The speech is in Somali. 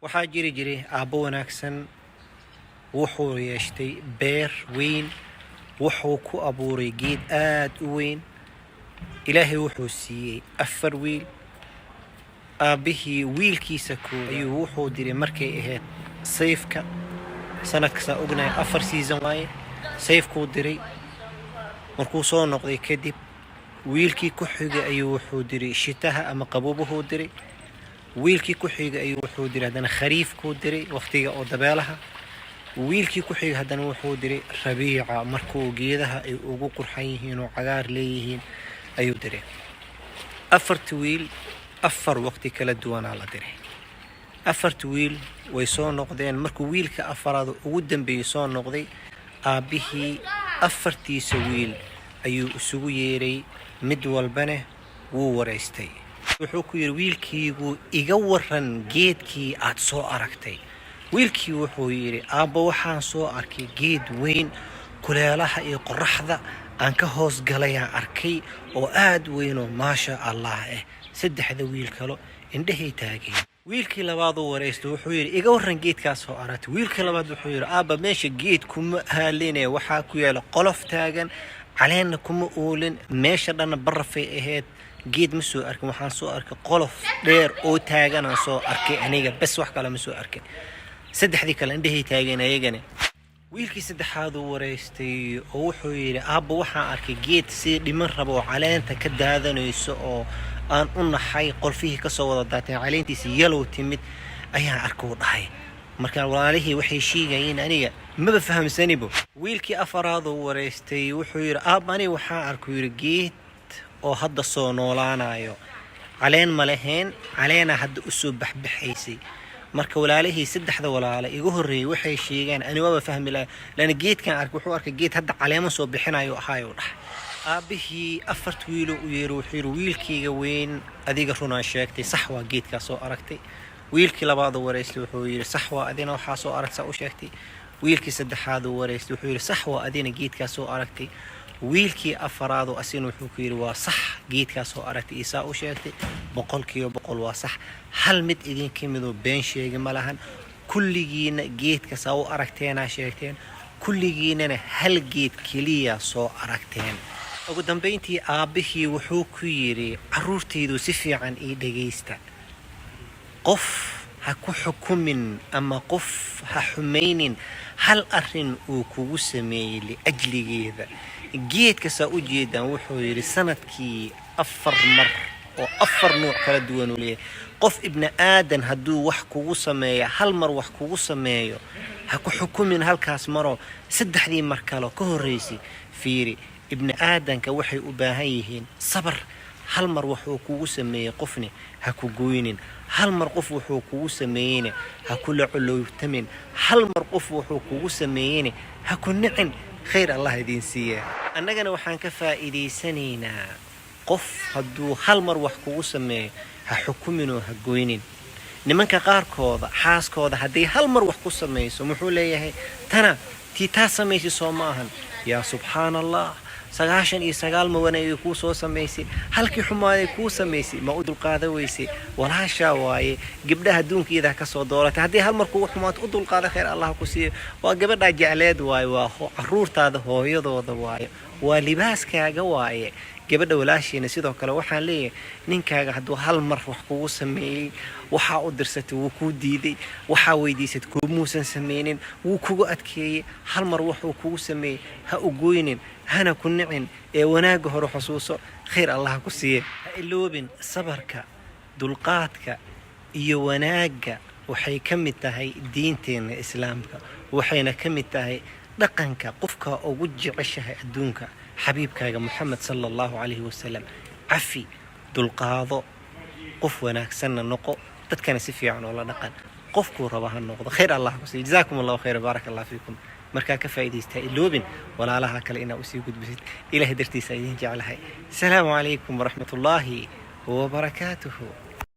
waxaa jiri jiray aabbo wanaagsan wuxuu yeeshtay beer weyn wuxuu ku abuuray geed aad u weyn ilaahay wuxuu siiyey 4 wiil aabihii wiilkiisa ayuu wuxuu diray markay ahayd sayfka sanadka ognaay 4 season waaye sayfku diray markuu soo noqday kadib wiilkii ku xigay ayuu wuxuu diray shitaha ama qaboobahuu diray wiilkii ku xigay ayuu wuxuu diray hadana khariifku diray waqtiga oo dabeelaha wiilkii ku xigay hadana wuxuu diray rabiica markuu geedaha ay ugu qurxan yihiin oo cagaar leeyihiin ayuu diray 4 wiil 4 waqti kala duwan la diray 4 wiil way soo noqdeen markuu wiilka afaraad ugu dambeeyay soo noqday aabihii 4tiisa wiil ayuu isugu yeeray mid walbana wuu wareystay wuxuu ku yiri wiilkiigu iga waran geedkii aad soo aragtay wiilkii wuxuu yiri aabbo waxaan soo arkay geed weyn kuleelaha iyo qorraxda aan ka hoos galayaan arkay oo aad weyn oo maasha Allah saddexda wiil kale indhahay taageen wiilkii labaad uu wareystay wuxuu yiri iga waran geedkaas soo aragtay wiilkii labaad wuxuu yiri aabba meesha geed kuma haalinay waxa ku yaala qolof taagan caleena kuma oolin meesha dhan barafay ahayd geed ma soo arkin waxaan soo arkay qolof dheer oo taagan aan soo arkay aniga bas wax kale ma soo arkay saddexdii kale indhahay taageen ayagana wiilkii saddexaad uu wareystay oo wuxuu yiri aabba waxaan arkay geed si dhiman rabo caleenta ka daadanayso oo aan u naxay qolfihii ka soo wada daateen caleentiisa yellow timid ayaan arkay dhahay markaan walaalihii waxay sheegayeen aniga ma fahamsanibo wiilkii afaraad uu wareystay wuxuu yiri aabba aniga waxaan arkay geed oo hadda soo noolaanayo caleen ma lahayn caleena hadda u soo baxbaxaysay marka walaalihii saddexda walaalo igu horeeyay waxay sheegeen ani waa fahmi laana geedkan arkay wuxuu arkay geed hadda caleemo soo bixinayo ahaayo dhahay aabihii 4 wiil uu yeero wuxuu yiri wiilkiiga weyn adiga runaa sheegtay sax waa geedka soo aragtay wiilkii labaad uu wareystay wuxuu yiri sax waa adina waxa soo aragtay u sheegtay wiilkii saddexaad uu wareystay wuxuu yiri sax waa adina geedka soo aragtay wiilkii afaraad oo asin wuxuu ku yiri waa sax geedka soo aragtay isaa u sheegtay 100% waa sax hal mid idin kamid been sheegay malahan kulligiina geedka soo aragteena sheegteen kulligiina hal geed kaliya soo aragteen ugu dambeyntii aabihii wuxuu ku yiri caruurtaydu si fiican ii dhageysta qof ha ku xukumin ama qof ha xumaynin hal arin uu kugu sameeyay li ajligeeda geedka saa u jeedaan wuxuu yiri sanadkii 4 mar oo 4 nooc kala duwan u leeyahay qof ibn aadan haduu wax kugu sameeyo hal mar wax kugu sameeyo ha ku xukumin halkaas maro saddexdii mar kale ka horeysay fiiri ibn aadanka waxay u baahan yihiin sabar hal mar wuxuu kugu sameeyay qofni ha ku gooynin hal mar qof wuxuu kugu sameeyay ha ku laculuutamin hal mar qof wuxuu kugu sameeyay ha ku nicin khayr Allah idin siiya annagana waxaan ka faa'iideysanaynaa qof haduu hal mar wax kugu sameeyo ha xukumin oo ha gooynin nimanka qaarkooda xaaskooda hadii hal mar wax ku sameeyso muxuu leeyahay tana tii sameeyay soo maahan ya subhanallah 99 ma wanaagay ku soo sameeyay halkii xumaaday ku sameeyay ma u dulqaada weysay walaasha waaye gabdhaha adduunkeeda ka soo dooratay hadii hal mar ku xumaad u dulqaada khayr Allah ku siiyo waa gabadha jecleed waaye waa caruurtaada hooyadooda waaye waa libaaskaaga waaye gabadha walaashiina sidoo kale waxaan leeyahay ninkaaga haduu hal mar wax kugu sameeyay waxa u dirsatay wuu ku diiday waxa weydiisad ku muusan sameeynin wuu kugu adkeeyay hal mar wuxuu kugu sameeyay ha u gooynin hana ku nicin ee wanaaga hore xusuuso khayr Allah ku siiyo ha iloobin sabarka dulqaadka iyo wanaaga waxay kamid tahay diinteena islaamka waxayna kamid tahay dhaqanka qofka ugu jeceshahay adduunka حبيبك محمد صلى الله عليه وسلم عفي دلقاضو قف وناكسنا نقو تتكن سفي عن ولا نقل قفكو ربها النقض خير الله كسي جزاكم الله خير بارك الله فيكم مركا كفايدي استايلوبن ولا لها كلينا اسي قد بسيط الى هدرتي سيدين جعلها السلام عليكم ورحمة الله وبركاته.